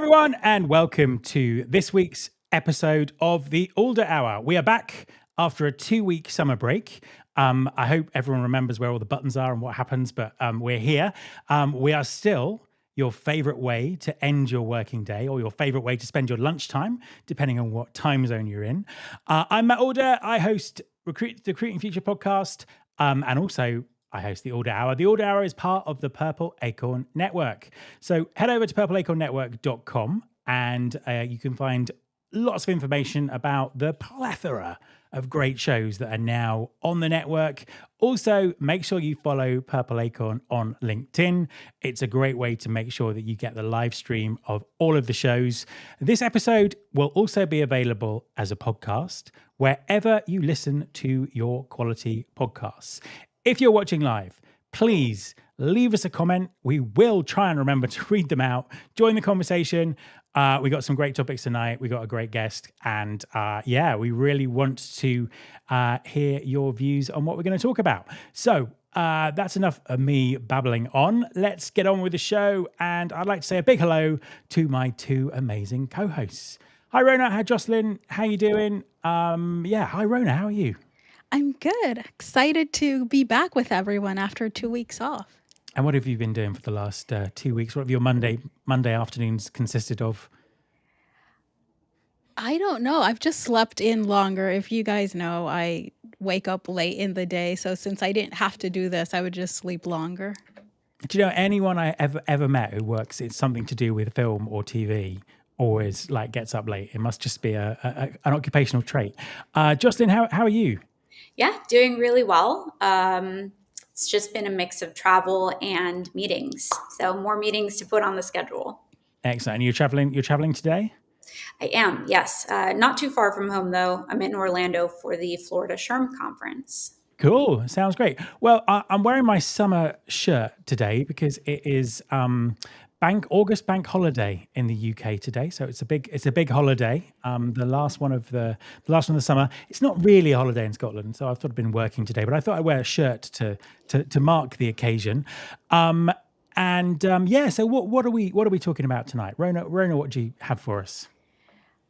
everyone, and welcome to this week's episode of the Alder Hour. We are back after a 2-week summer break. I hope everyone remembers where all the buttons are and what happens, but we're here. We are still your favorite way to end your working day or your favorite way to spend your lunchtime, depending on what time zone you're in. I'm Matt Alder. I host the Recruiting Future podcast, and also I host the Alder Hour. The Alder Hour is part of the Purple Acorn Network. So head over to purpleacornnetwork.com and you can find lots of information about the plethora of great shows that are now on the network. Also, make sure you follow Purple Acorn on LinkedIn. It's a great way to make sure that you get the live stream of all of the shows. This episode will also be available as a podcast wherever you listen to your quality podcasts. If you're watching live, please leave us a comment. We will try and remember to read them out. Join the conversation. We got some great topics tonight. We got a great guest. And we really want to hear your views on what we're going to talk about. So that's enough of me babbling on. Let's get on with the show. And I'd like to say a big hello to my two amazing co-hosts. Hi, Rhona. Hi, Jocelyn. How you doing? Hi, Rhona. How are you? I'm good. Excited to be back with everyone after 2 weeks off. And what have you been doing for the last 2 weeks? What have your Monday afternoons consisted of? I don't know. I've just slept in longer. If you guys know, I wake up late in the day. So since I didn't have to do this, I would just sleep longer. Do you know anyone I ever met who works, it's something to do with film or TV, always like gets up late? It must just be an occupational trait. Jocelyn, how are you? Yeah, doing really well. It's just been a mix of travel and meetings. So more meetings to put on the schedule. Excellent. And you're traveling today? I am, yes. Not too far from home, though. I'm in Orlando for the Florida SHRM conference. Cool. Sounds great. Well, I'm wearing my summer shirt today because it is August bank holiday in the UK today. So it's a big holiday. The last one of the summer. It's not really a holiday in Scotland, so I've sort of been working today, but I thought I'd wear a shirt to mark the occasion. So what are we talking about tonight? Rhona, what do you have for us?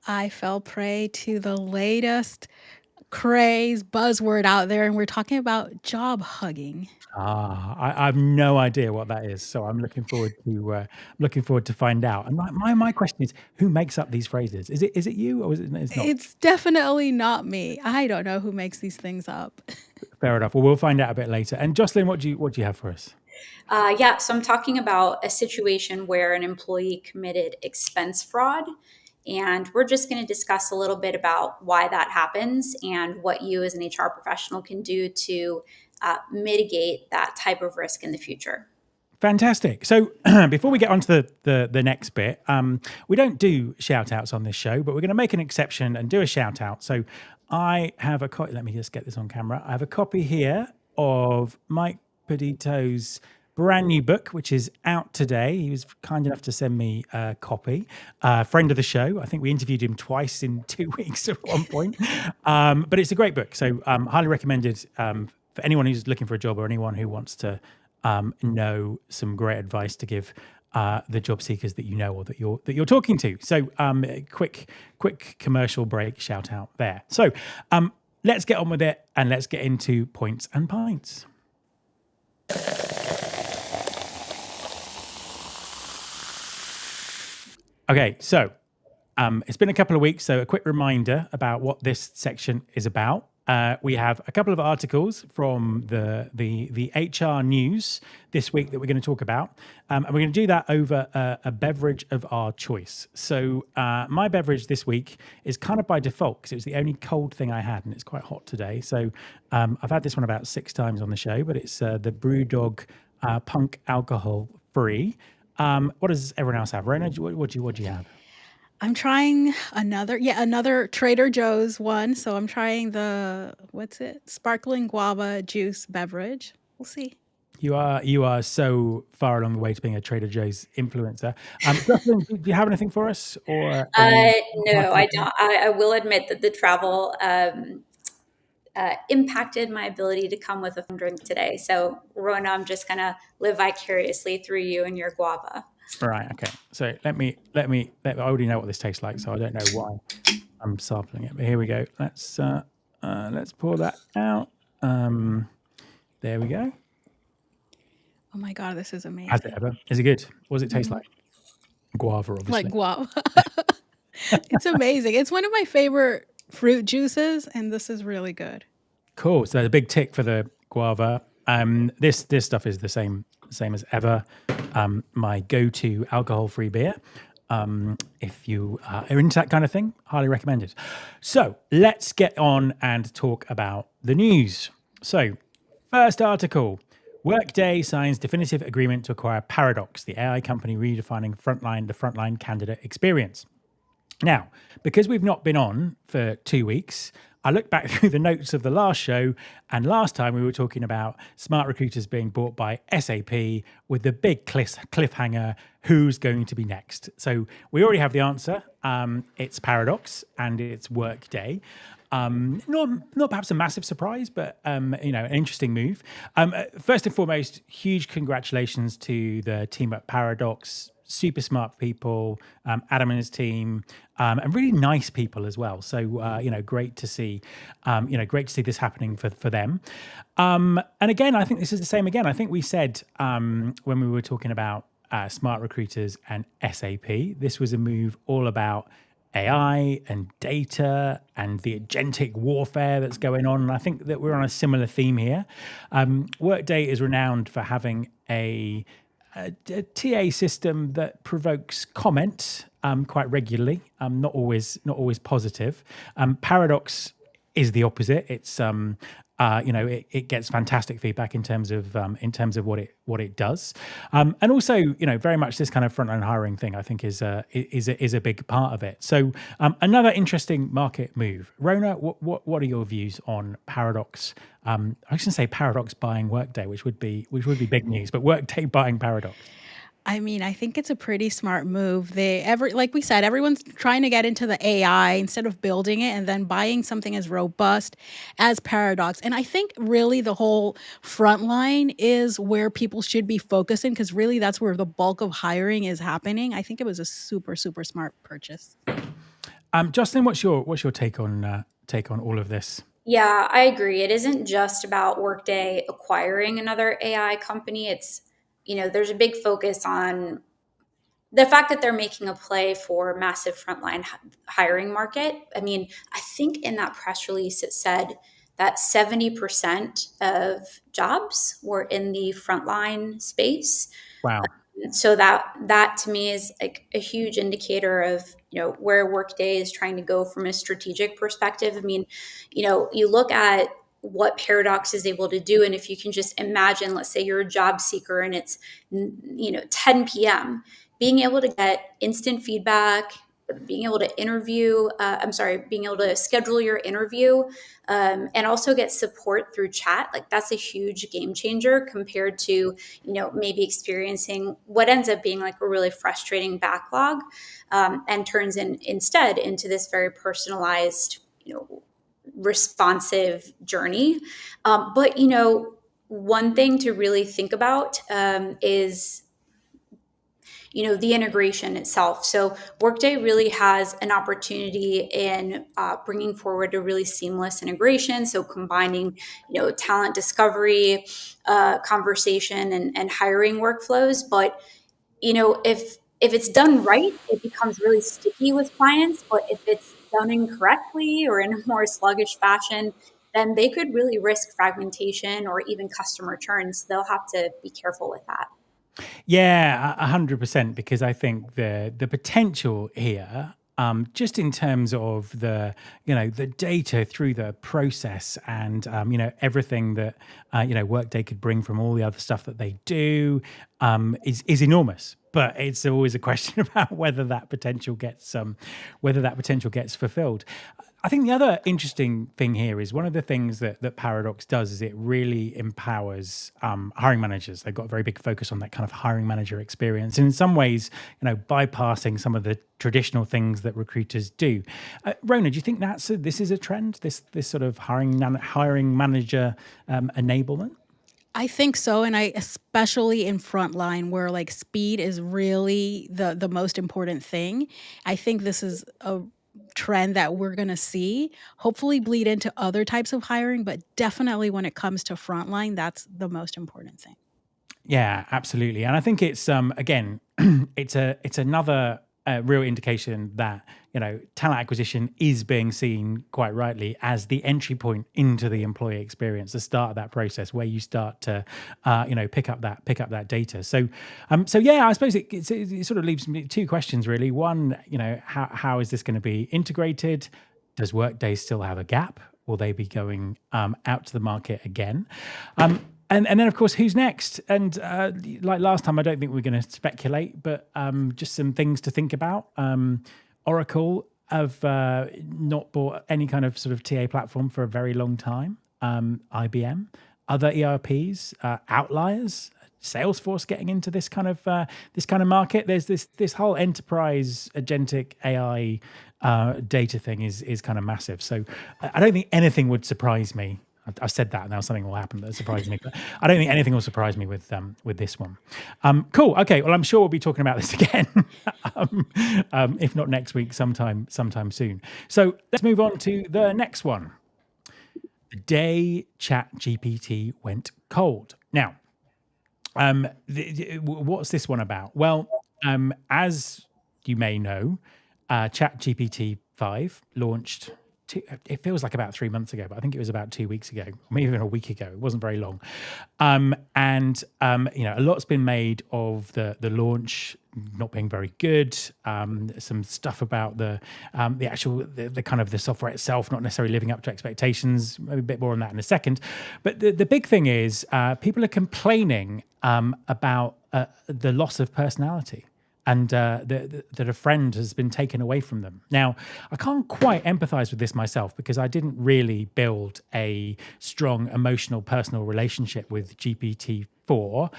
I fell prey to the latest craze buzzword out there, and we're talking about job hugging. I have no idea what that is, so I'm looking forward to find out. And my question is, who makes up these phrases? Is it you or it's not? It's definitely not me. I don't know who makes these things up. Fair enough. Well, we'll find out a bit later. And Jocelyn, what do you have for us? So I'm talking about a situation where an employee committed expense fraud. And we're just going to discuss a little bit about why that happens and what you as an HR professional can do to mitigate that type of risk in the future. Fantastic. So before we get on to the next bit, we don't do shout outs on this show, but we're going to make an exception and do a shout out. So I have a copy. Let me just get this on camera. I have a copy here of Mike Pedito's brand new book, which is out today. He was kind enough to send me a copy. Friend of the show. I think we interviewed him twice in 2 weeks at one point. But it's a great book. So highly recommended for anyone who's looking for a job or anyone who wants to know some great advice to give the job seekers that you know or that you're talking to. So quick commercial break shout out there. So let's get on with it and let's get into points and pints. Okay, so it's been a couple of weeks, so a quick reminder about what this section is about. We have a couple of articles from the HR news this week that we're going to talk about, and we're going to do that over a beverage of our choice. So my beverage this week is kind of by default because it was the only cold thing I had, and it's quite hot today. So I've had this one about 6 times on the show, but it's the Brewdog Punk Alcohol Free. What does everyone else have? Rhona, what do you have? I'm trying another Trader Joe's one. So I'm trying the, sparkling guava juice beverage. We'll see. You are so far along the way to being a Trader Joe's influencer. Jocelyn, do you have anything for us? Or no, I don't. I will admit that the travel impacted my ability to come with a drink today. So, Rhona, I'm just going to live vicariously through you and your guava. Right. Okay. So let me. I already know what this tastes like, so I don't know why I'm sampling it. But here we go. Let's pour that out. There we go. Oh my God, this is Has it amazing. ever? Is it good? What does it taste like? Guava, Like obviously. guava. It's amazing. It's one of my favorite fruit juices, and this is really good. Cool. So the big tick for the guava. This stuff is the same as ever. My go-to alcohol-free beer. If you are into that kind of thing, highly recommended. So let's get on and talk about the news. So first article. Workday signs definitive agreement to acquire Paradox, the AI company redefining the frontline candidate experience. Now, because we've not been on for 2 weeks, I looked back through the notes of the last show, and last time we were talking about smart recruiters being bought by SAP with the big cliffhanger, who's going to be next? So we already have the answer. It's Paradox and it's Workday. Not perhaps a massive surprise, but an interesting move. First and foremost, huge congratulations to the team at Paradox. Super smart people, Adam and his team, and really nice people as well. So great to see, great to see this happening for them. And again, I think this is the same again. I think we said when we were talking about smart recruiters and SAP, this was a move all about AI and data and the agentic warfare that's going on. And I think that we're on a similar theme here. Workday is renowned for having a TA system that provokes comment quite regularly, not always positive. Paradox is the opposite. It's it gets fantastic feedback in terms of what it does, and also very much this kind of frontline hiring thing I think is a big part of it. So another interesting market move. Rhona, what are your views on Paradox? I was going to say Paradox buying Workday, which would be big news, but Workday buying Paradox. I mean, I think it's a pretty smart move. Like we said, everyone's trying to get into the AI instead of building it and then buying something as robust as Paradox. And I think really the whole front line is where people should be focusing, because really that's where the bulk of hiring is happening. I think it was a super, super smart purchase. Jocelyn, what's your take on all of this? Yeah, I agree. It isn't just about Workday acquiring another AI company. It's, there's a big focus on the fact that they're making a play for massive frontline hiring market. I mean, I think in that press release it said that 70% of jobs were in the frontline space. Wow. So that to me is like a huge indicator of where Workday is trying to go from a strategic perspective. I mean, you look at what Paradox is able to do, and if you can just imagine, let's say you're a job seeker and it's 10 p.m., being able to get instant feedback, being able to being able to schedule your interview, and also get support through chat, like that's a huge game changer compared to maybe experiencing what ends up being like a really frustrating backlog, and turns instead into this very personalized responsive journey. But one thing to really think about is the integration itself. So Workday really has an opportunity in bringing forward a really seamless integration. So combining, talent discovery, conversation, and hiring workflows. But if it's done right, it becomes really sticky with clients. But if it's done incorrectly or in a more sluggish fashion, then they could really risk fragmentation or even customer churn. So they'll have to be careful with that. Yeah, 100%. Because I think the potential here, just in terms of the data through the process and everything that Workday could bring from all the other stuff that they do, is enormous. But it's always a question about whether that potential gets fulfilled. I think the other interesting thing here is one of the things that Paradox does is it really empowers hiring managers. They've got a very big focus on that kind of hiring manager experience, and in some ways, bypassing some of the traditional things that recruiters do. Rhona, do you think this is a trend? This sort of hiring manager enablement? I think so, and I especially in frontline where like speed is really the most important thing. I think this is a trend that we're going to see hopefully bleed into other types of hiring, but definitely when it comes to frontline, that's the most important thing. Yeah, absolutely. And I think it's again, it's another real indication that talent acquisition is being seen quite rightly as the entry point into the employee experience, the start of that process where you start to pick up that data. So yeah, I suppose it sort of leaves me two questions really. One, how is this going to be integrated? Does Workday still have a gap? Will they be going out to the market again? And then, of course, who's next? And like last time, I don't think we're going to speculate, but just some things to think about. Oracle have not bought any kind of sort of TA platform for a very long time. IBM, other ERPs, outliers, Salesforce getting into this kind of market. There's this whole enterprise agentic AI data thing is kind of massive. So I don't think anything would surprise me. I've said that, and now something will happen that surprised me. But I don't think anything will surprise me with this one. Cool. Okay. Well, I'm sure we'll be talking about this again, if not next week, sometime soon. So let's move on to the next one. The day ChatGPT went cold. Now, what's this one about? Well, as you may know, ChatGPT 5 launched. It feels like about 3 months ago, but I think it was about 2 weeks ago, maybe even a week ago. It wasn't very long. And a lot's been made of the launch not being very good. Some stuff about the actual the kind of the software itself not necessarily living up to expectations. Maybe a bit more on that in a second. But the big thing is people are complaining about the loss of personality. And that a friend has been taken away from them. Now, I can't quite empathize with this myself because I didn't really build a strong emotional, personal relationship with GPT-4,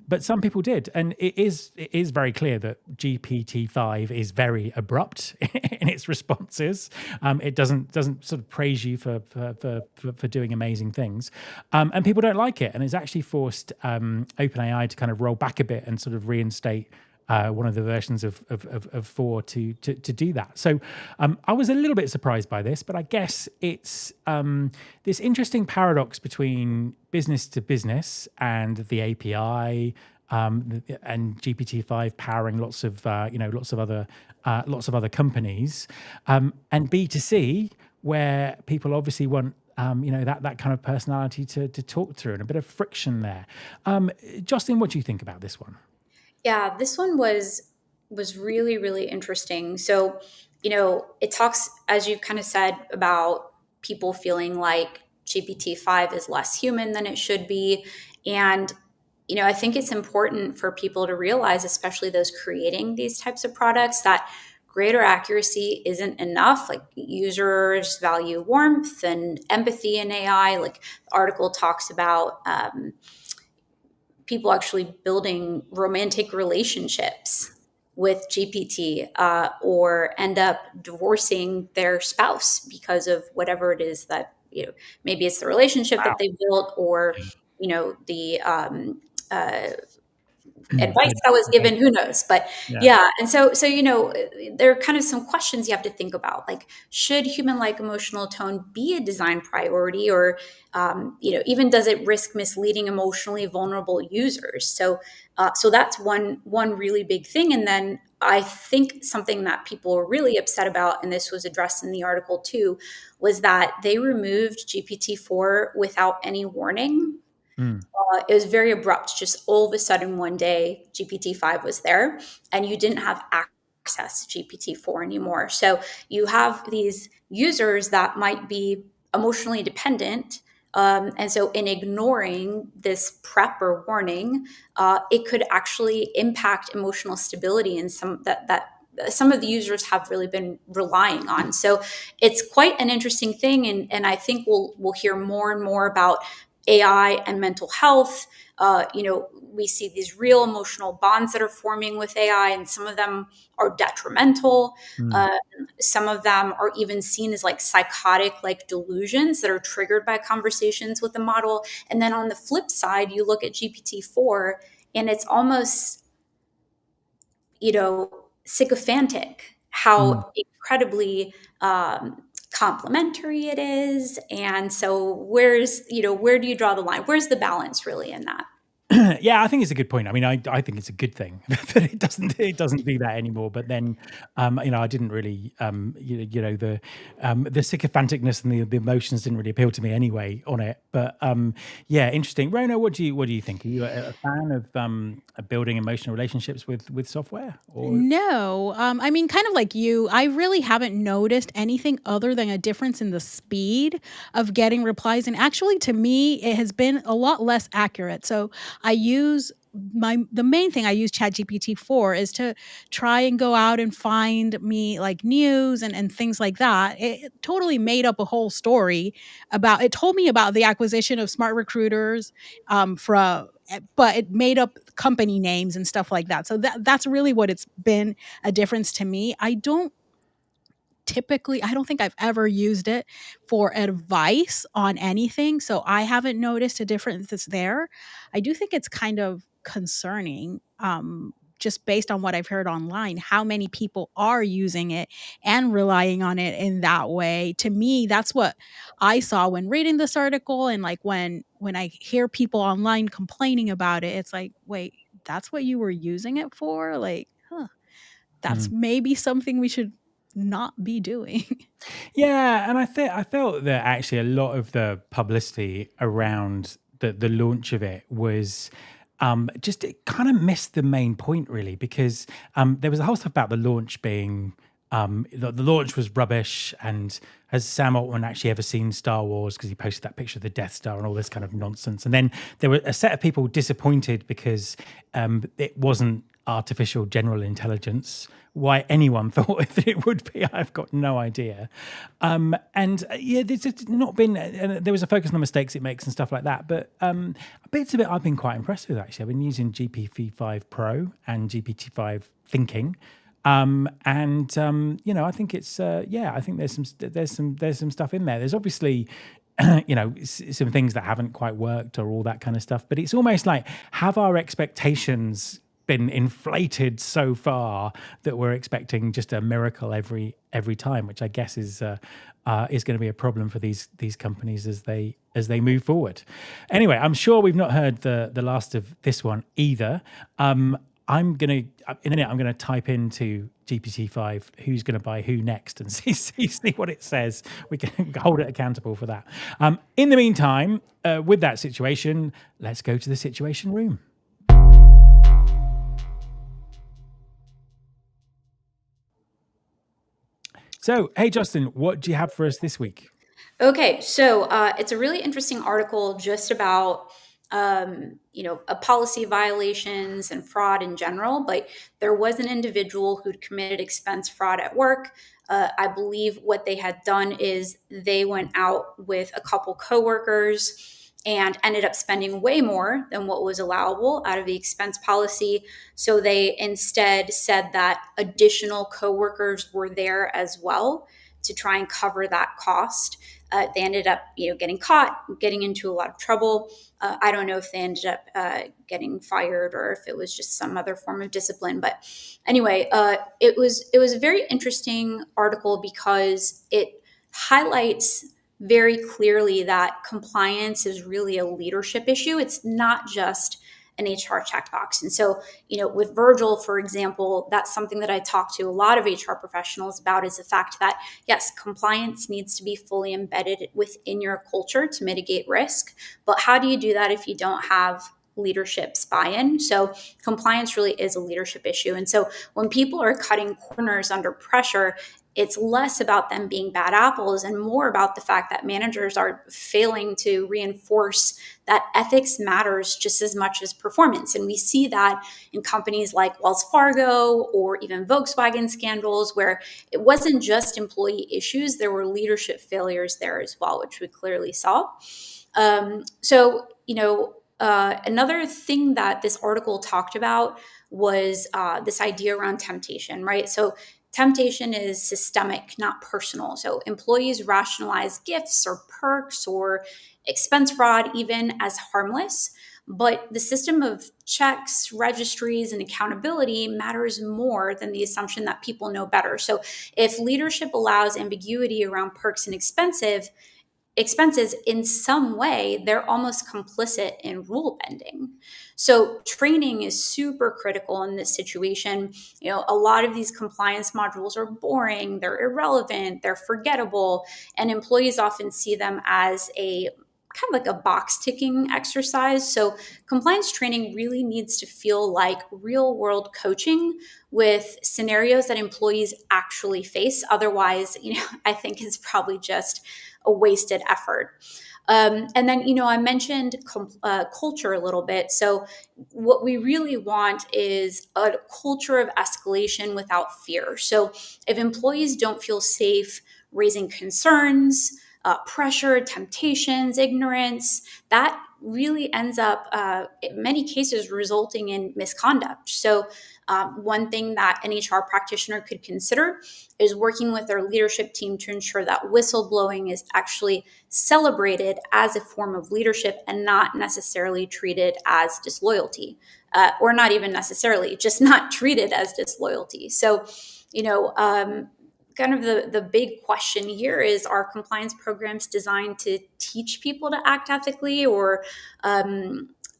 but some people did, and it is very clear that GPT-5 is very abrupt in its responses. It doesn't sort of praise you for doing amazing things, and people don't like it, and it's actually forced OpenAI to kind of roll back a bit and sort of reinstate one of the versions of 4 to do that. So I was a little bit surprised by this, but I guess it's this interesting paradox between business to business and the API and GPT-5 powering lots of other companies, and B2C where people obviously want that kind of personality to talk through and a bit of friction there. Jocelyn, what do you think about this one? Yeah, this one was really, really interesting. So, it talks, as you kind of said, about people feeling like GPT-5 is less human than it should be. And, I think it's important for people to realize, especially those creating these types of products, that greater accuracy isn't enough. Like, users value warmth and empathy in AI. Like, the article talks about people actually building romantic relationships with GPT, or end up divorcing their spouse because of whatever it is that, maybe it's the relationship that Wow. they built, or, the advice that was given, who knows. But Yeah. yeah, and so there are kind of some questions you have to think about, like, should human like emotional tone be a design priority, or even does it risk misleading emotionally vulnerable users? So that's one really big thing. And then I think something that people were really upset about, and this was addressed in the article too, was that they removed GPT-4 without any warning. Mm. It was very abrupt. Just all of a sudden, one day, GPT-5 was there, and you didn't have access to GPT-4 anymore. So you have these users that might be emotionally dependent. And so, in ignoring this prep or warning, it could actually impact emotional stability, and that some of the users have really been relying on. So it's quite an interesting thing, and I think we'll hear more and more about AI and mental health. We see these real emotional bonds that are forming with AI, and some of them are detrimental. Mm. Some of them are even seen as like psychotic, like delusions that are triggered by conversations with the model. And then on the flip side, you look at GPT-4, and it's almost, sycophantic Mm. how incredibly complimentary it is. And so where do you draw the line? Where's the balance really in that? Yeah, I think it's a good point. I mean, I think it's a good thing that it doesn't do that anymore. But then, I didn't really, the sycophanticness and the emotions didn't really appeal to me anyway on it. But yeah, interesting. Rona, what do you think? Are you a fan of building emotional relationships with software? Or No, I mean, kind of like you, I really haven't noticed anything other than a difference in the speed of getting replies. And actually, to me, it has been a lot less accurate. So I use the main thing I use ChatGPT for is to try and go out and find me like news and things like that. It totally made up a whole story about it, told me about the acquisition of smart recruiters from but it made up company names and stuff like that. So that's really what it's been a difference to me. I don't think I've ever used it for advice on anything, so I haven't noticed a difference that's there. I do think it's kind of concerning, just based on what I've heard online, how many people are using it and relying on it in that way. To me, that's what I saw when reading this article, and like when I hear people online complaining about it, it's like, wait, that's what you were using it for? Like, huh, that's Mm. maybe something we should not be doing. Yeah, and I felt that actually a lot of the publicity around the launch of it was just it kind of missed the main point really, because there was a whole stuff about the launch being the launch was rubbish, and has Sam Altman actually ever seen Star Wars, because he posted that picture of the Death Star and all this kind of nonsense. And then there were a set of people disappointed because it wasn't artificial general intelligence. Why anyone thought that it would be, I've got no idea. And there's just not been. There was a focus on the mistakes it makes and stuff like that. But bits of it I've been quite impressed with actually. I've been using GPT-5 Pro and GPT-5 Thinking, I think it's I think there's some stuff in there. There's obviously some things that haven't quite worked or all that kind of stuff, but it's almost like, have our expectations been inflated so far that we're expecting just a miracle every time, which I guess is going to be a problem for these companies as they move forward. Anyway, I'm sure we've not heard the last of this one either. In a minute, I'm gonna type into GPT-5 who's going to buy who next, and see what it says. We can hold it accountable for that. In the meantime, with that situation, let's go to the situation room. So, hey, Justin, what do you have for us this week? Okay, so it's a really interesting article just about policy violations and fraud in general. But there was an individual who'd committed expense fraud at work. I believe what they had done is they went out with a couple coworkers and ended up spending way more than what was allowable out of the expense policy. So they instead said that additional coworkers were there as well to try and cover that cost. They ended up, getting caught, getting into a lot of trouble. I don't know if they ended up getting fired or if it was just some other form of discipline. But anyway, it was a very interesting article because it highlights very clearly that compliance is really a leadership issue. It's not just an HR checkbox. And so, with Virgil, for example, that's something that I talk to a lot of HR professionals about, is the fact that, yes, compliance needs to be fully embedded within your culture to mitigate risk. But how do you do that if you don't have leadership's buy-in? So compliance really is a leadership issue. And so when people are cutting corners under pressure, it's less about them being bad apples and more about the fact that managers are failing to reinforce that ethics matters just as much as performance. And we see that in companies like Wells Fargo or even Volkswagen scandals, where it wasn't just employee issues, there were leadership failures there as well, which we clearly saw. Another thing that this article talked about was this idea around temptation, right? So temptation is systemic, not personal. So employees rationalize gifts or perks or expense fraud even as harmless. But the system of checks, registries, and accountability matters more than the assumption that people know better. So if leadership allows ambiguity around perks and expenses in some way, they're almost complicit in rule bending. So training is super critical in this situation. A lot of these compliance modules are boring, they're irrelevant, they're forgettable, and employees often see them as a kind of like a box ticking exercise. So compliance training really needs to feel like real world coaching with scenarios that employees actually face. Otherwise, I think it's probably just a wasted effort. And then, I mentioned culture a little bit. So, what we really want is a culture of escalation without fear. So, if employees don't feel safe raising concerns, pressure, temptations, ignorance, that really ends up, in many cases, resulting in misconduct. So, one thing that an HR practitioner could consider is working with their leadership team to ensure that whistleblowing is actually celebrated as a form of leadership and not necessarily treated as disloyalty, or not even necessarily, just not treated as disloyalty. So, kind of the big question here is, are compliance programs designed to teach people to act ethically, or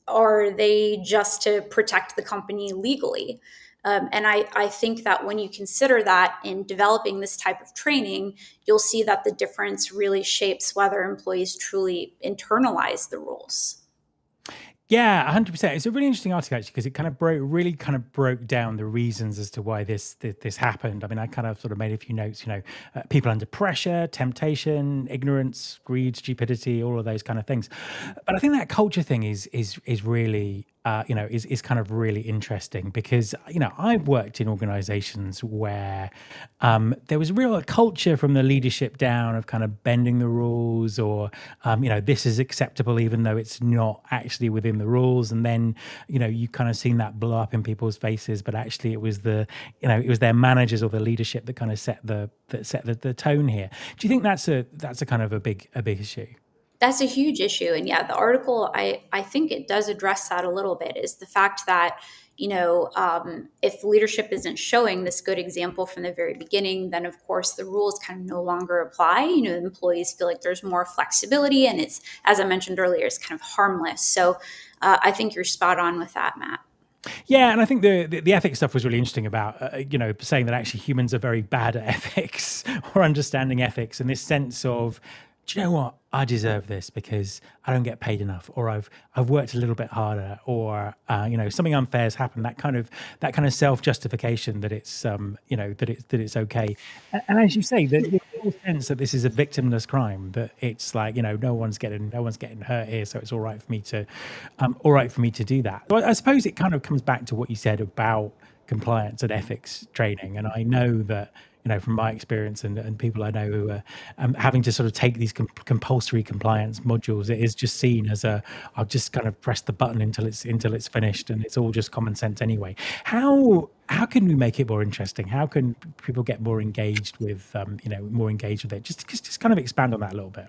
are they just to protect the company legally? And I think that when you consider that in developing this type of training, you'll see that the difference really shapes whether employees truly internalize the rules. Yeah, 100%. It's a really interesting article actually because it really kind of broke down the reasons as to why this happened. I mean, I kind of sort of made a few notes. People under pressure, temptation, ignorance, greed, stupidity, all of those kind of things. But I think that culture thing is really is kind of really interesting because I've worked in organizations where there was real culture from the leadership down of kind of bending the rules, or this is acceptable even though it's not actually within the rules. And then you kind of seen that blow up in people's faces, but actually it was their managers or the leadership that kind of set the tone here. Do you think that's a kind of a big issue? That's a huge issue. And yeah, the article, I think it does address that a little bit, is the fact that, if leadership isn't showing this good example from the very beginning, then of course the rules kind of no longer apply. Employees feel like there's more flexibility and it's, as I mentioned earlier, it's kind of harmless. So I think you're spot on with that, Matt. Yeah, and I think the ethics stuff was really interesting about saying that actually humans are very bad at ethics or understanding ethics, in this sense of, do you know what, I deserve this because I don't get paid enough, or I've worked a little bit harder, or something unfair has happened. That kind of self justification that it's that it's okay. And as you say, the whole sense that this is a victimless crime, that it's like no one's getting hurt here, so it's all right for me to do that. So I suppose it kind of comes back to what you said about compliance and ethics training, and I know that from my experience and people I know who are having to sort of take these compulsory compliance modules, it is just seen as I'll just kind of press the button until it's finished, and it's all just common sense anyway. How can we make it more interesting? How can people get more engaged with it? Just kind of expand on that a little bit.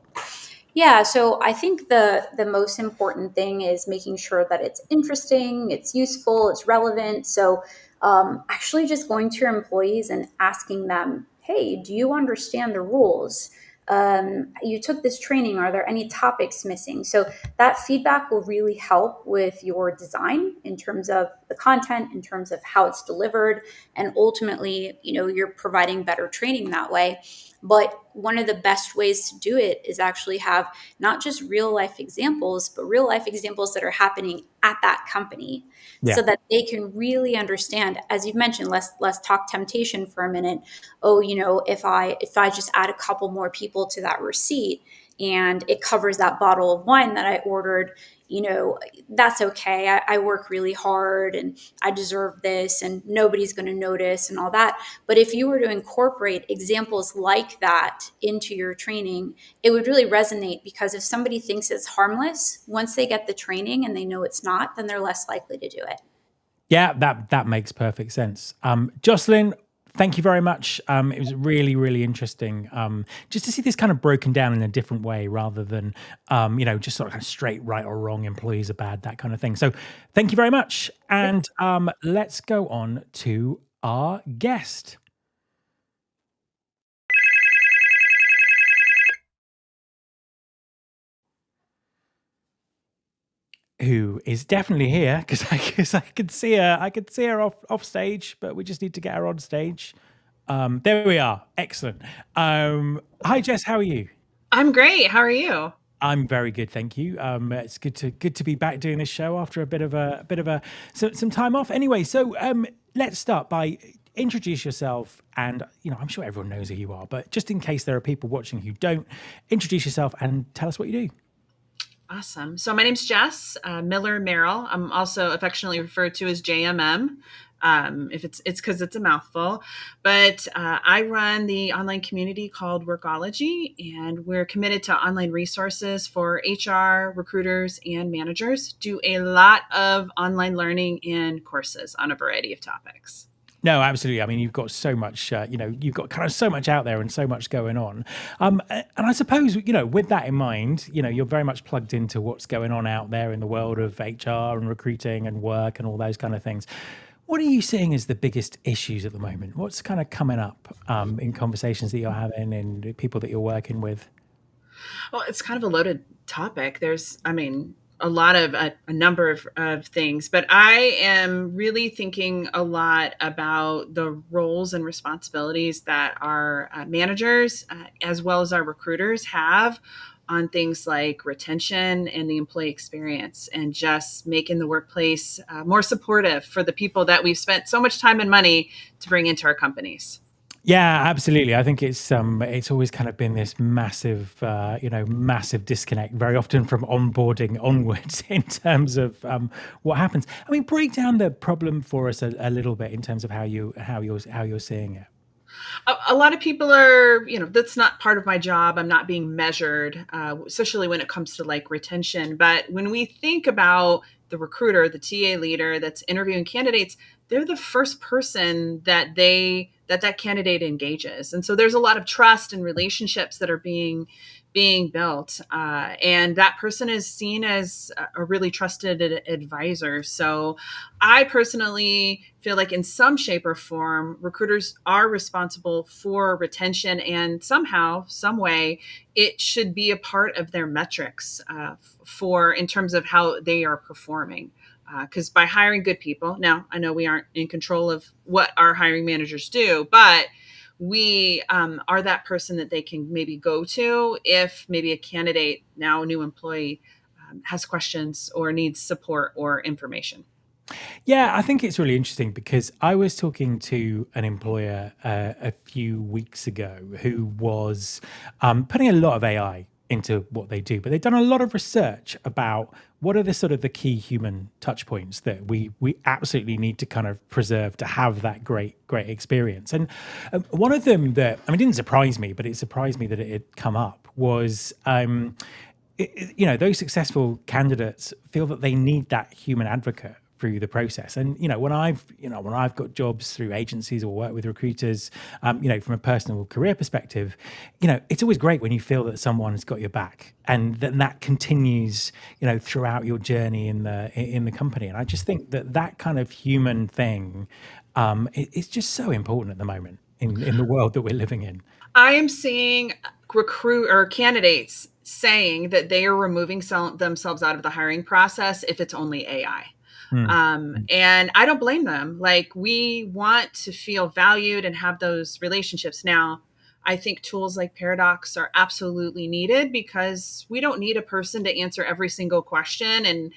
Yeah, so I think the most important thing is making sure that it's interesting, it's useful, it's relevant. So actually just going to your employees and asking them, hey, do you understand the rules? You took this training. Are there any topics missing? So that feedback will really help with your design in terms of the content, in terms of how it's delivered, and ultimately, you're providing better training that way. But one of the best ways to do it is actually have not just real life examples, but real life examples that are happening at that company, Yeah. so that they can really understand. As you've mentioned, let's talk temptation for a minute. Oh, if I just add a couple more people to that receipt and it covers that bottle of wine that I ordered, that's okay. I work really hard and I deserve this and nobody's going to notice and all that. But if you were to incorporate examples like that into your training, it would really resonate, because if somebody thinks it's harmless, once they get the training and they know it's not, then they're less likely to do it. Yeah, that makes perfect sense. Jocelyn, thank you very much. It was really, really interesting, just to see this kind of broken down in a different way, rather than just sort of kind of straight right or wrong, employees are bad, that kind of thing. So thank you very much. And let's go on to our guest. Who is definitely here, because I could see her. I could see her off stage, but we just need to get her on stage. There we are. Excellent. Hi Jess, how are you? I'm great. How are you? I'm very good, thank you. It's good to be back doing this show after a bit of some time off. Anyway, so let's start by introduce yourself, and I'm sure everyone knows who you are, but just in case there are people watching who don't, introduce yourself and tell us what you do. Awesome. So my name's Jess Miller Merrill. I'm also affectionately referred to as JMM. If it's because it's a mouthful, but I run the online community called Workology, and we're committed to online resources for HR, recruiters, and managers. Do a lot of online learning and courses on a variety of topics. No, absolutely. I mean, you've got so much, you've got kind of so much out there and so much going on. And I suppose, with that in mind, you're very much plugged into what's going on out there in the world of HR and recruiting and work and all those kind of things. What are you seeing as the biggest issues at the moment? What's kind of coming up in conversations that you're having and people that you're working with? Well, it's kind of a loaded topic. A lot of a number of things, but I am really thinking a lot about the roles and responsibilities that our managers, as well as our recruiters, have on things like retention and the employee experience, and just making the workplace more supportive for the people that we've spent so much time and money to bring into our companies. Yeah, absolutely. I think it's always kind of been this massive, massive disconnect very often from onboarding onwards in terms of what happens. I mean, break down the problem for us a little bit in terms of how you're seeing it. A lot of people are, that's not part of my job. I'm not being measured, especially when it comes to like retention. But when we think about the recruiter, the TA leader that's interviewing candidates, they're the first person that candidate engages. And so there's a lot of trust and relationships that are being built. And that person is seen as a really trusted advisor. So I personally feel like in some shape or form, recruiters are responsible for retention, and somehow, some way, it should be a part of their metrics in terms of how they are performing. Because by hiring good people, now I know we aren't in control of what our hiring managers do, but we are that person that they can maybe go to if maybe a candidate, now a new employee, has questions or needs support or information. Yeah, I think it's really interesting because I was talking to an employer a few weeks ago who was putting a lot of AI into what they do, but they've done a lot of research about what are the sort of the key human touch points that we absolutely need to kind of preserve to have that great experience. And one of them that, I mean, didn't surprise me, but it surprised me that it had come up was those successful candidates feel that they need that human advocate through the process. And when I've got jobs through agencies or work with recruiters, from a personal career perspective, it's always great when you feel that someone has got your back, and then that continues throughout your journey in the company. And I just think that kind of human thing is just so important at the moment in the world that we're living in. I am seeing recruit or candidates saying that they are removing themselves out of the hiring process if it's only AI. And I don't blame them. Like, we want to feel valued and have those relationships. Now, I think tools like Paradox are absolutely needed because we don't need a person to answer every single question, and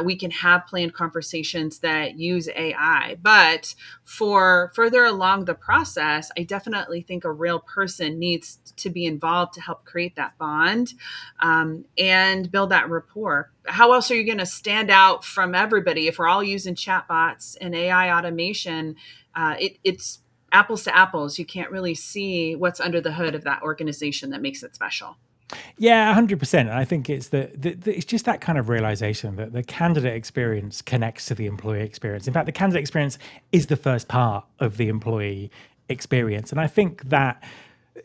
we can have planned conversations that use AI. But for further along the process, I definitely think a real person needs to be involved to help create that bond and build that rapport. How else are you going to stand out from everybody if we're all using chatbots and AI automation? It's apples to apples. You can't really see what's under the hood of that organization that makes it special. Yeah, 100%. I think it's it's just that kind of realization that the candidate experience connects to the employee experience. In fact, the candidate experience is the first part of the employee experience. And I think that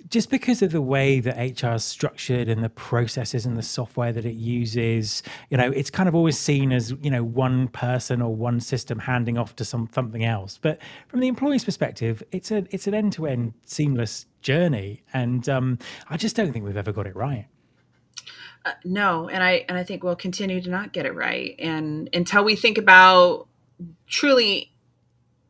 just because of the way that HR is structured and the processes and the software that it uses, it's kind of always seen as, one person or one system handing off to something else. But from the employee's perspective, it's an end-to-end seamless journey. And I just don't think we've ever got it right. No, and I think we'll continue to not get it right. And until we think about truly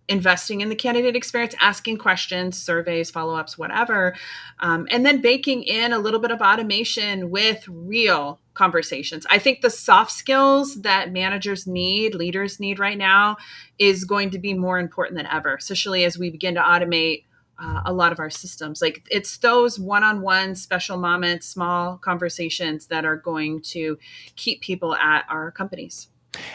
investing in the candidate experience, asking questions, surveys, follow-ups, whatever, and then baking in a little bit of automation with real conversations. I think the soft skills that managers need, leaders need right now is going to be more important than ever, especially as we begin to automate a lot of our systems. Like, it's those one-on-one special moments, small conversations that are going to keep people at our companies.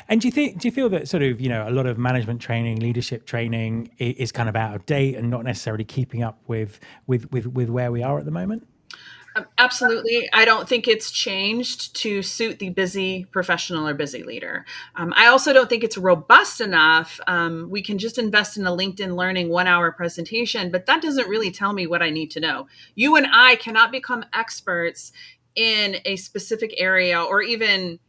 And do you feel that sort of, a lot of management training, leadership training is kind of out of date and not necessarily keeping up with where we are at the moment? Absolutely. I don't think it's changed to suit the busy professional or busy leader. I also don't think it's robust enough. We can just invest in a LinkedIn Learning 1-hour presentation, but that doesn't really tell me what I need to know. You and I cannot become experts in a specific area, or even,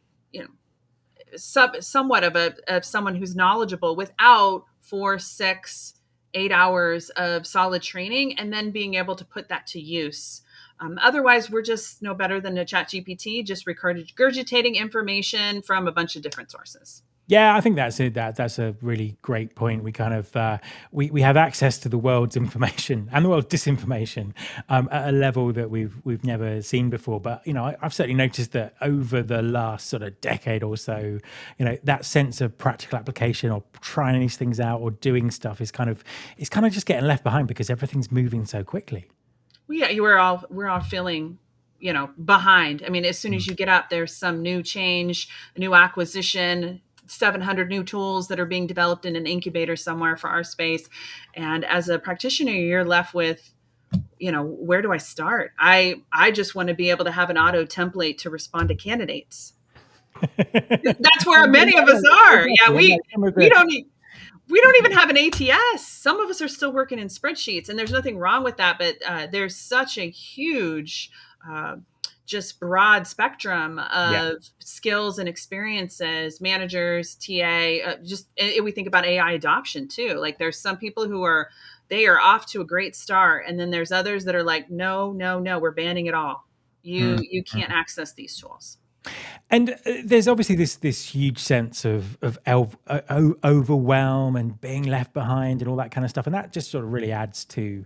somewhat of someone who's knowledgeable without 4, 6, 8 hours of solid training and then being able to put that to use. Otherwise, we're just no better than a ChatGPT, just regurgitating information from a bunch of different sources. Yeah, I think that's it. That's a really great point. We kind of we have access to the world's information and the world's disinformation at a level that we've never seen before. But I've certainly noticed that over the last sort of decade or so, that sense of practical application or trying these things out or doing stuff is kind of just getting left behind because everything's moving so quickly. Well, yeah, we're all feeling behind. I mean, as soon as you get up, there's some new change, a new acquisition, 700 new tools that are being developed in an incubator somewhere for our space. And as a practitioner, you're left with, where do I start? I just want to be able to have an auto template to respond to candidates. That's where many of us are. Yeah, we don't even have an ATS. Some of us are still working in spreadsheets, and there's nothing wrong with that. But there's such a huge just broad spectrum of skills and experiences, managers, TA, we think about AI adoption too. Like, there's some people who are off to a great start. And then there's others that are like, no, we're banning it all. You can't access these tools. And there's obviously this huge sense of overwhelm and being left behind and all that kind of stuff, and that just sort of really adds to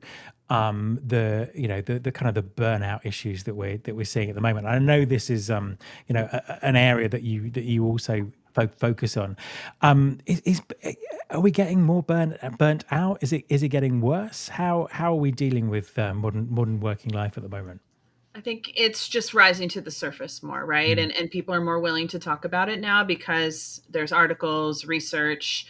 the kind of the burnout issues that we're seeing at the moment. I know this is an area that you also focus on. Are we getting more burnt out? Is it getting worse? How are we dealing with modern working life at the moment? I think it's just rising to the surface more, right? And people are more willing to talk about it now because there's articles, research,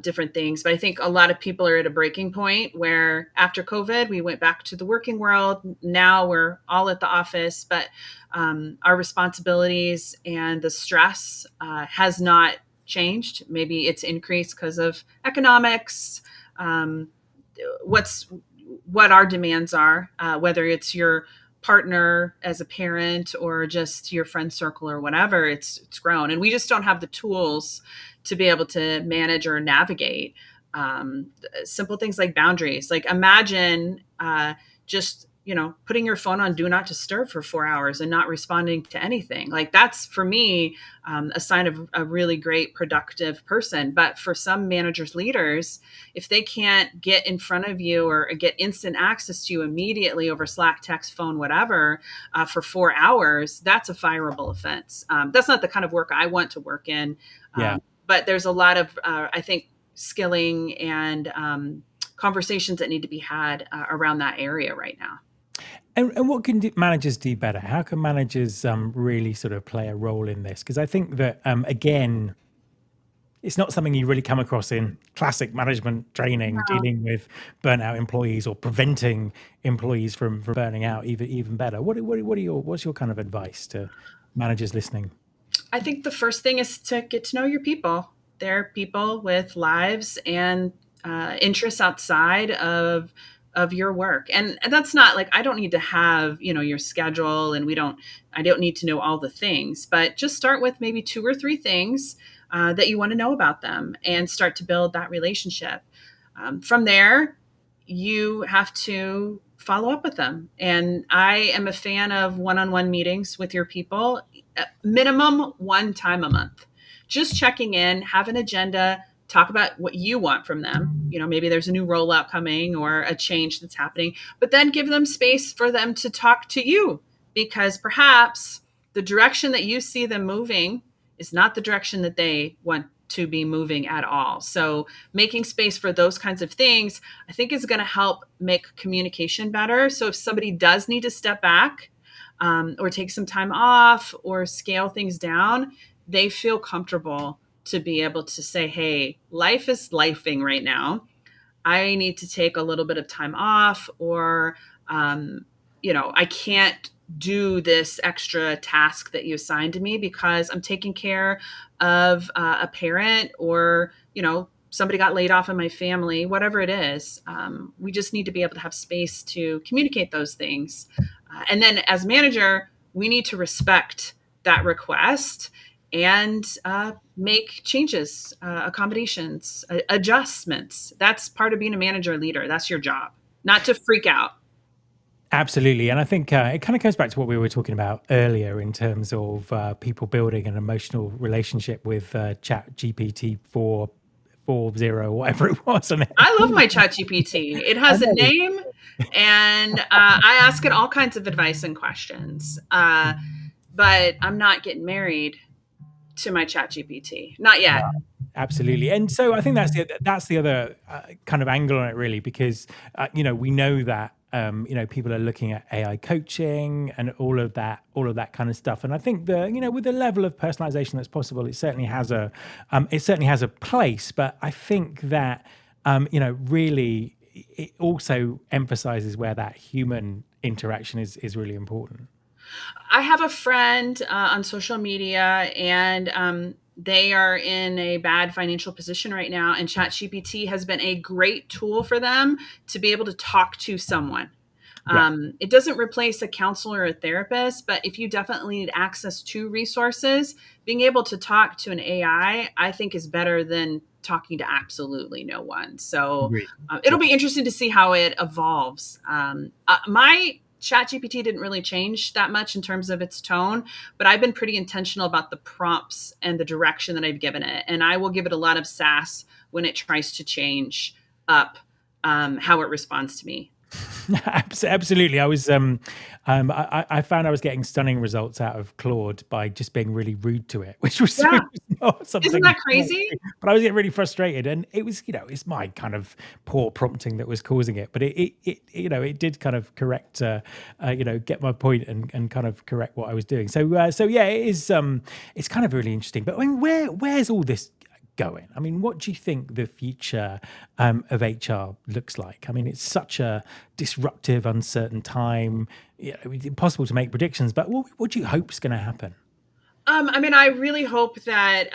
different things. But I think a lot of people are at a breaking point where after COVID, we went back to the working world. Now we're all at the office, but our responsibilities and the stress has not changed. Maybe it's increased because of economics, what our demands are, whether it's your partner as a parent or just your friend circle or whatever, it's grown. And we just don't have the tools to be able to manage or navigate simple things like boundaries. Like, imagine just putting your phone on do not disturb for 4 hours and not responding to anything. Like that's for me a sign of a really great productive person. But for some managers, leaders, if they can't get in front of you or get instant access to you immediately over Slack, text, phone, whatever, for 4 hours, that's a fireable offense. That's not the kind of work I want to work in. Yeah. But there's a lot of, I think, skilling and conversations that need to be had around that area right now. And what can managers do better? How can managers really sort of play a role in this? Because I think that, again, it's not something you really come across in classic management training, dealing with burnt out employees or preventing employees from burning out even better. What's your kind of advice to managers listening? I think the first thing is to get to know your people. They're people with lives and interests outside of your work. And that's not like, I don't need to have, your schedule, and I don't need to know all the things, but just start with maybe 2 or 3 things that you want to know about them and start to build that relationship. From there, you have to follow up with them. And I am a fan of one-on-one meetings with your people, minimum 1 time a month. Just checking in, have an agenda, talk about what you want from them. Maybe there's a new rollout coming or a change that's happening, but then give them space for them to talk to you, because perhaps the direction that you see them moving is not the direction that they want to be moving at all. So making space for those kinds of things, I think, is going to help make communication better. So if somebody does need to step back or take some time off or scale things down, they feel comfortable to be able to say, hey, life is lifing right now. I need to take a little bit of time off, or, I can't do this extra task that you assigned to me because I'm taking care of a parent, or, somebody got laid off in my family, whatever it is. We just need to be able to have space to communicate those things. And then as manager, we need to respect that request and make changes, accommodations, adjustments. That's part of being a manager or leader. That's your job, not to freak out. Absolutely. And I think it kind of goes back to what we were talking about earlier in terms of people building an emotional relationship with ChatGPT 4.0, whatever it was. I love my ChatGPT. It has a name, and I ask it all kinds of advice and questions. But I'm not getting married to my ChatGPT. Not yet. Yeah, absolutely. And so I think that's the other kind of angle on it, really, because we know that people are looking at AI coaching and all of that kind of stuff. And I think with the level of personalization that's possible, it certainly has a place. But I think that really it also emphasizes where that human interaction is really important. I have a friend on social media, and they are in a bad financial position right now. And ChatGPT has been a great tool for them to be able to talk to someone. Yeah. It doesn't replace a counselor or a therapist, but if you definitely need access to resources, being able to talk to an AI, I think, is better than talking to absolutely no one. So it'll be interesting to see how it evolves. My ChatGPT didn't really change that much in terms of its tone, but I've been pretty intentional about the prompts and the direction that I've given it. And I will give it a lot of sass when it tries to change up how it responds to me. Absolutely. I found I was getting stunning results out of Claude by just being really rude to it, which was not something. Isn't that crazy? But I was getting really frustrated, and it was, it's my kind of poor prompting that was causing it. But it did kind of correct, get my point and kind of correct what I was doing. So yeah, it is. It's kind of really interesting. But I mean, where's all this going? I mean, what do you think the future of HR looks like? I mean, it's such a disruptive, uncertain time. It's impossible to make predictions, but what do you hope is going to happen? I really hope that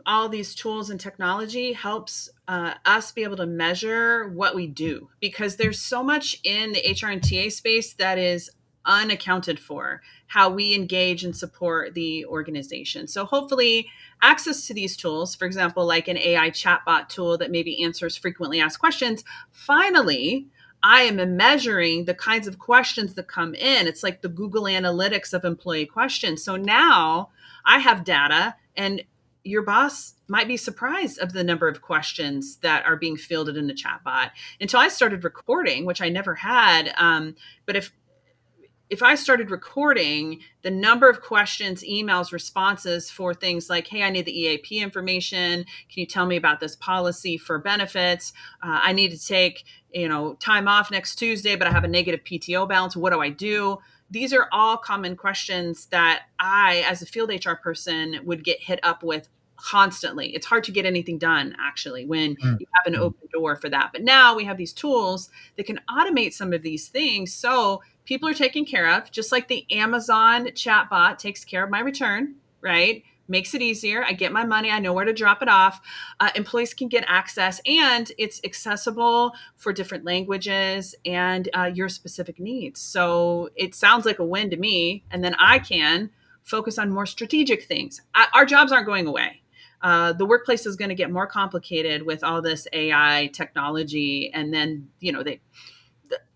all these tools and technology helps us be able to measure what we do, because there's so much in the HR and TA space that is unaccounted for, how we engage and support the organization. So hopefully access to these tools, for example, like an AI chatbot tool that maybe answers frequently asked questions, finally I am measuring the kinds of questions that come in. It's like the Google Analytics of employee questions. So now I have data, and your boss might be surprised of the number of questions that are being fielded in the chatbot. Until I started recording, which I never had. But if I started recording the number of questions, emails, responses for things like, hey, I need the EAP information. Can you tell me about this policy for benefits? I need to take, time off next Tuesday, but I have a negative PTO balance. What do I do? These are all common questions that I, as a field HR person, would get hit up with constantly. It's hard to get anything done, actually, when you have an open door for that. But now we have these tools that can automate some of these things. So people are taken care of, just like the Amazon chatbot takes care of my return, right? Makes it easier. I get my money. I know where to drop it off. Employees can get access, and it's accessible for different languages and your specific needs. So it sounds like a win to me. And then I can focus on more strategic things. Our jobs aren't going away. The workplace is going to get more complicated with all this AI technology, and then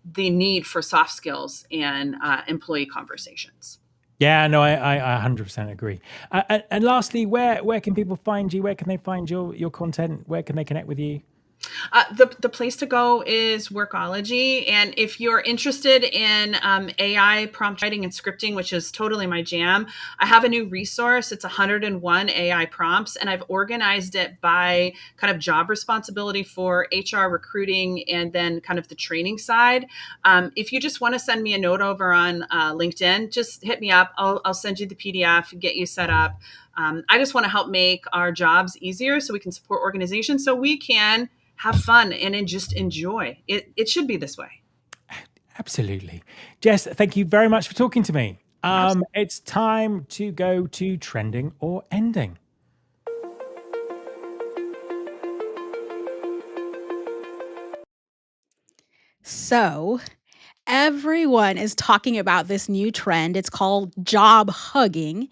the need for soft skills and employee conversations. Yeah, no, I 100% agree. And lastly, where can people find you? Where can they find your content? Where can they connect with you? The place to go is Workology. And if you're interested in AI prompt writing and scripting, which is totally my jam, I have a new resource. It's 101 AI prompts, and I've organized it by kind of job responsibility for HR, recruiting, and then kind of the training side. If you just want to send me a note over on LinkedIn, just hit me up. I'll send you the PDF, get you set up. I just want to help make our jobs easier so we can support organizations, so we can have fun and just enjoy it. It should be this way. Absolutely. Jess, thank you very much for talking to me. It's time to go to trending or ending. So everyone is talking about this new trend. It's called job hugging.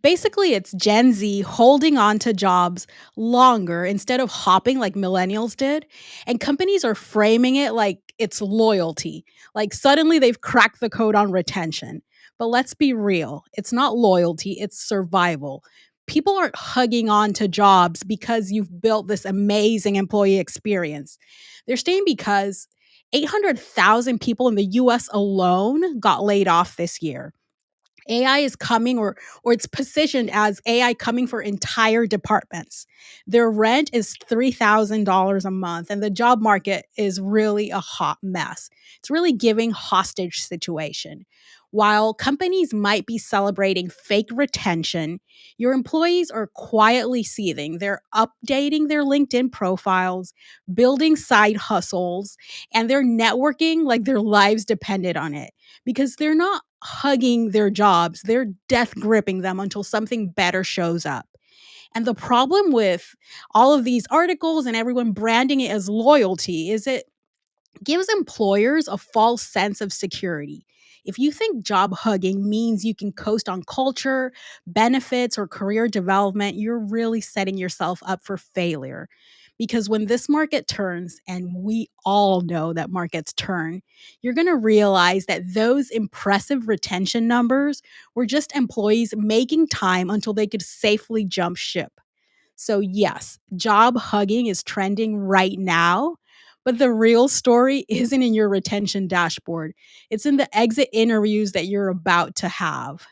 Basically, it's Gen Z holding on to jobs longer instead of hopping like millennials did. And companies are framing it like it's loyalty. Like suddenly they've cracked the code on retention. But let's be real, it's not loyalty, it's survival. People aren't hugging on to jobs because you've built this amazing employee experience. They're staying because 800,000 people in the US alone got laid off this year. AI is coming, or it's positioned as AI coming for entire departments. Their rent is $3,000 a month, and the job market is really a hot mess. It's really giving hostage situation. While companies might be celebrating fake retention, your employees are quietly seething. They're updating their LinkedIn profiles, building side hustles, and they're networking like their lives depended on it, because they're not hugging their jobs, they're death gripping them until something better shows up. And the problem with all of these articles and everyone branding it as loyalty is it gives employers a false sense of security. If you think job hugging means you can coast on culture, benefits, or career development, you're really setting yourself up for failure. Because when this market turns, and we all know that markets turn, you're going to realize that those impressive retention numbers were just employees making time until they could safely jump ship. So, yes, job hugging is trending right now, but the real story isn't in your retention dashboard. It's in the exit interviews that you're about to have.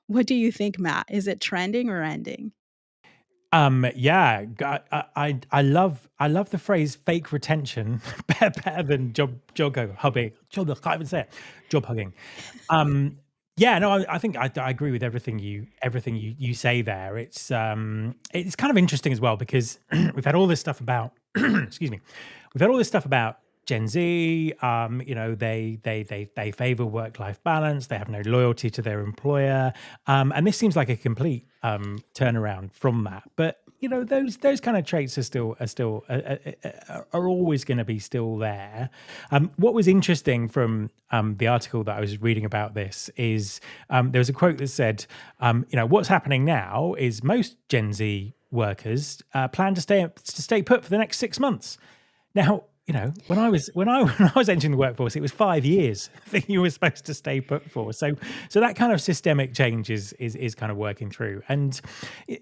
What do you think, Matt? Is it trending or ending? Yeah, I love the phrase fake retention better than job hugging. I can't even say it. Job hugging. Yeah, no, I think I agree with everything you say there. It's kind of interesting as well, because we've had all this stuff about excuse me, we've had all this stuff about Gen Z. They favor work-life balance. They have no loyalty to their employer, and this seems like a complete turnaround from that. But those kind of traits are always going to be still there. What was interesting from the article that I was reading about this is there was a quote that said, what's happening now is most Gen Z workers plan to stay put for the next 6 months. Now, when I was entering the workforce, it was 5 years that you were supposed to stay put for. So that kind of systemic change is kind of working through. And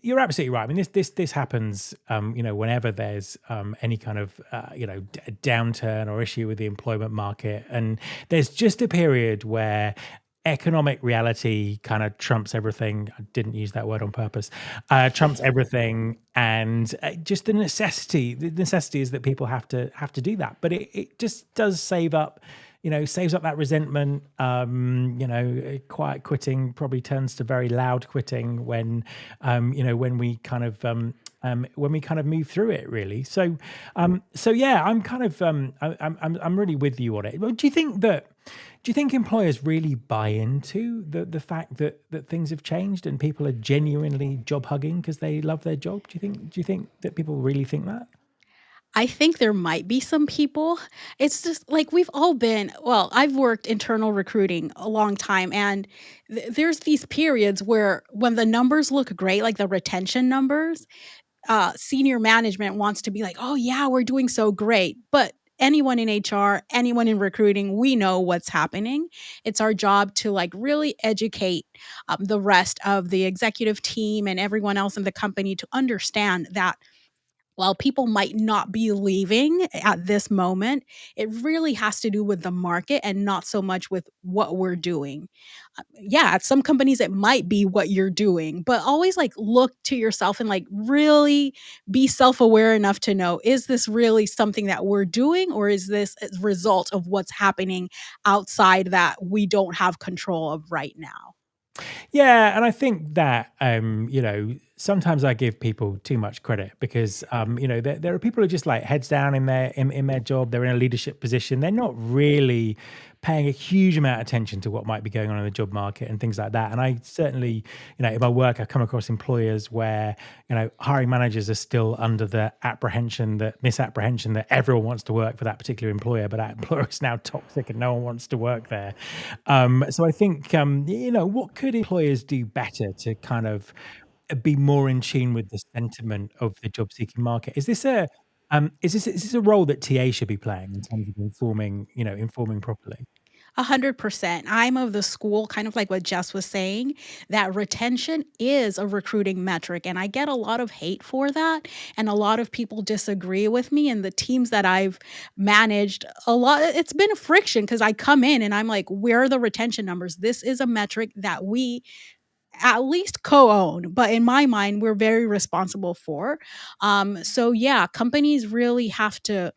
you're absolutely right. I mean, this happens, whenever there's any kind of downturn or issue with the employment market, and there's just a period where economic reality kind of trumps everything. I didn't use that word on purpose. Trumps everything, and just the necessity. The necessity is that people have to do that. But it just does saves up that resentment. Quiet quitting probably turns to very loud quitting when we kind of move through it, really. So yeah, I'm really with you on it. Do you think employers really buy into the fact that things have changed and people are genuinely job hugging because they love their job? Do you think that people really think that? I think there might be some people. It's just like we've all been, well, I've worked internal recruiting a long time, and there's these periods where when the numbers look great, like the retention numbers, senior management wants to be like, oh, yeah, we're doing so great. But anyone in HR, anyone in recruiting, we know what's happening. It's our job to like really educate the rest of the executive team and everyone else in the company to understand that while people might not be leaving at this moment, it really has to do with the market and not so much with what we're doing. Yeah, at some companies it might be what you're doing, but always like look to yourself and like really be self-aware enough to know, is this really something that we're doing, or is this a result of what's happening outside that we don't have control of right now? Yeah, and I think that sometimes I give people too much credit because there are people who are just like heads down in their job. They're in a leadership position. They're not really paying a huge amount of attention to what might be going on in the job market and things like that. And I certainly, in my work, I come across employers where hiring managers are still under the misapprehension that everyone wants to work for that particular employer, but that employer is now toxic and no one wants to work there. So I think what could employers do better to kind of be more in tune with the sentiment of the job seeking market? Is this a role that TA should be playing in terms of informing properly? 100%. I'm of the school, kind of like what Jess was saying, that retention is a recruiting metric. And I get a lot of hate for that. And a lot of people disagree with me. And the teams that I've managed, it's been a friction because I come in and I'm like, where are the retention numbers? This is a metric that we at least co-own, but in my mind, we're very responsible for. So yeah, companies really have to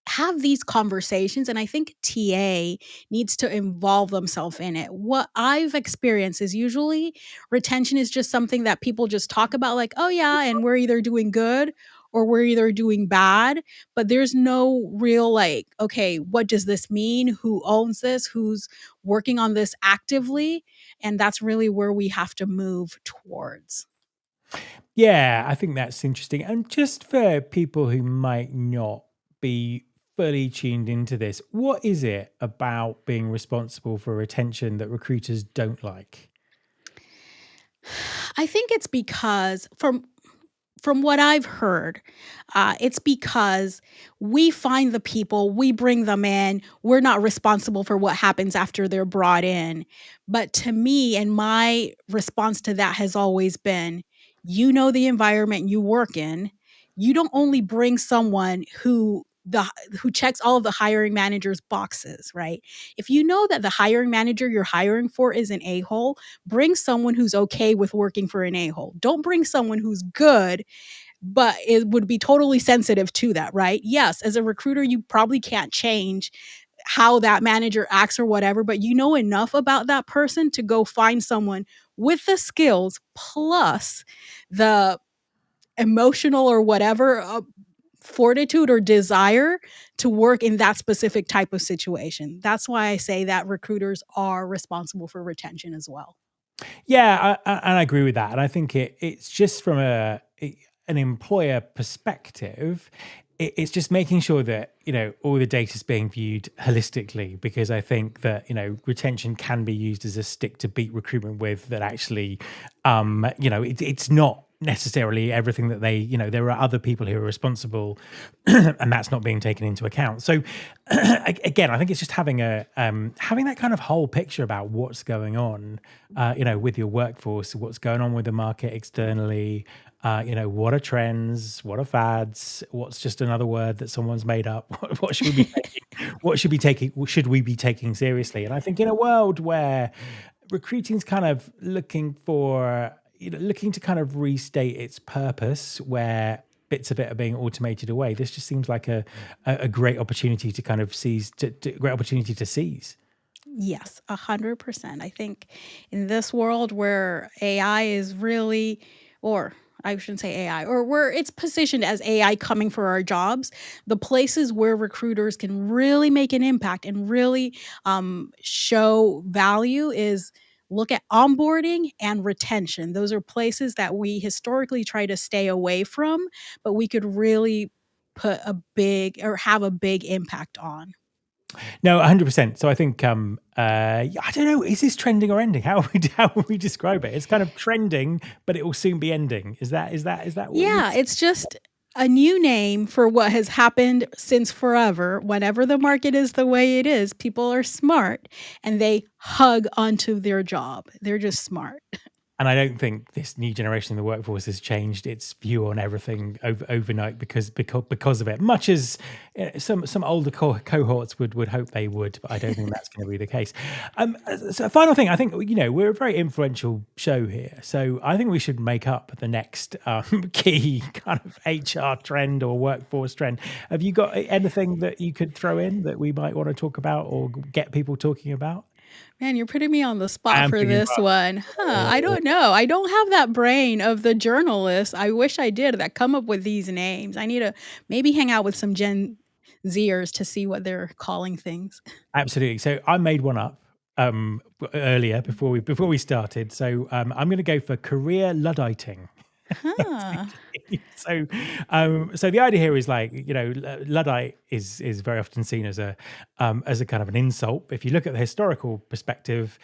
have these conversations, and I think TA needs to involve themselves in it. What I've experienced is usually retention is just something that people just talk about like, "Oh yeah, and we're either doing good or we're either doing bad," but there's no real like, "Okay, what does this mean? Who owns this? Who's working on this actively?" And that's really where we have to move towards. Yeah, I think that's interesting. And just for people who might not be fully tuned into this, what is it about being responsible for retention that recruiters don't like? I think it's because from what I've heard, it's because we find the people, we bring them in, we're not responsible for what happens after they're brought in. But to me, and my response to that has always been, you know the environment you work in. You don't only bring someone who checks all of the hiring manager's boxes, right? If you know that the hiring manager you're hiring for is an a-hole, bring someone who's okay with working for an a-hole. Don't bring someone who's good but it would be totally sensitive to that, right? Yes, as a recruiter, you probably can't change how that manager acts or whatever, but you know enough about that person to go find someone with the skills plus the emotional or whatever fortitude or desire to work in that specific type of situation. That's why I say that recruiters are responsible for retention as well. Yeah, and I agree with that. And I think it's just from an employer perspective, it's just making sure that all the data is being viewed holistically, because I think that retention can be used as a stick to beat recruitment with. That actually, it's not necessarily everything that they, there are other people who are responsible, and that's not being taken into account. So again, I think it's just having having that kind of whole picture about what's going on, with your workforce, what's going on with the market externally, what are trends, what are fads, what's just another word that someone's made up, what should we be taking, should we be taking seriously? And I think in a world where recruiting's kind of looking to kind of restate its purpose, where bits of it are being automated away, this just seems like a great opportunity to kind of great opportunity to seize. Yes, 100%. I think in this world where AI is really, or I shouldn't say AI, or where it's positioned as AI coming for our jobs, the places where recruiters can really make an impact and really show value is look at onboarding and retention. Those are places that we historically try to stay away from, but we could really put a big or have a big impact on. No, 100%. So I think I don't know, is this trending or ending? How would we describe it? It's kind of trending, but it will soon be ending. Is that what you? Yeah, it's just a new name for what has happened since forever. Whenever the market is the way it is, people are smart and they hug onto their job. They're just smart. And I don't think this new generation in the workforce has changed its view on everything overnight because of it. Much as some older cohorts would hope they would, but I don't think that's going to be the case. So final thing, I think we're a very influential show here, so I think we should make up the next key kind of HR trend or workforce trend. Have you got anything that you could throw in that we might want to talk about or get people talking about? Man, you're putting me on the I spot am for putting you this up. one. I don't know. I don't have that brain of the journalist. I wish I did that come up with these names. I need to maybe hang out with some Gen Zers to see what they're calling things. Absolutely. So I made one up earlier before we started. So I'm going to go for career Ludditing. Huh. So the idea here is like, Luddite is very often seen as a kind of an insult. If you look at the historical perspective,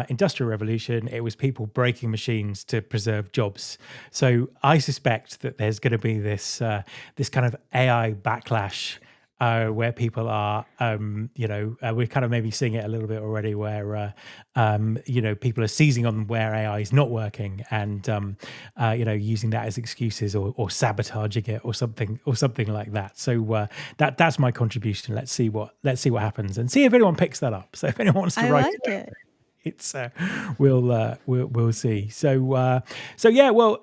Industrial Revolution, it was people breaking machines to preserve jobs. So I suspect that there's going to be this kind of AI backlash. Where people are, we're kind of maybe seeing it a little bit already, where people are seizing on where AI is not working, and using that as excuses or sabotaging it or something like that. So that's my contribution. Let's see what happens and see if anyone picks that up. So if anyone wants to I write like it, it. it's we'll see. So yeah. Well,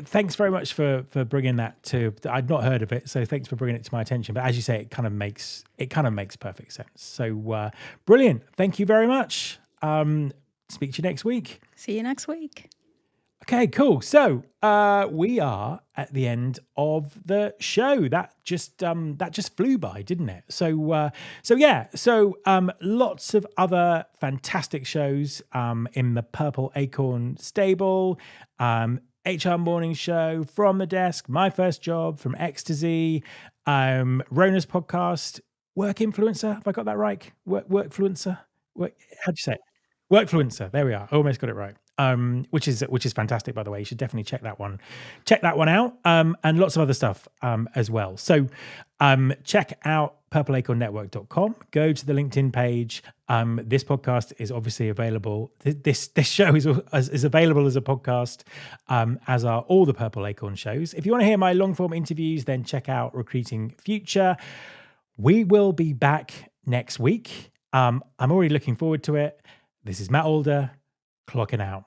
thanks very much for bringing that to. I'd not heard of it, so thanks for bringing it to my attention. But as you say, it kind of makes perfect sense. So brilliant. Thank you very much. Speak to you next week. See you next week. Okay, cool. So we are at the end of the show. That just flew by, didn't it? So yeah. So lots of other fantastic shows in the Purple Acorn stable. HR Morning Show, From the Desk, My First Job, From X to Z, Rhona's podcast, Work Influencer. Have I got that right? Workfluencer. How'd you say it? Workfluencer. There we are. I almost got it right. Which is fantastic, by the way. You should definitely check that one out. And lots of other stuff as well. So check out purpleacornnetwork.com. Go to the LinkedIn page. This podcast is obviously available. This show is available as a podcast, as are all the Purple Acorn shows. If you want to hear my long form interviews, then check out Recruiting Future. We will be back next week. I'm already looking forward to it. This is Matt Alder, clocking out.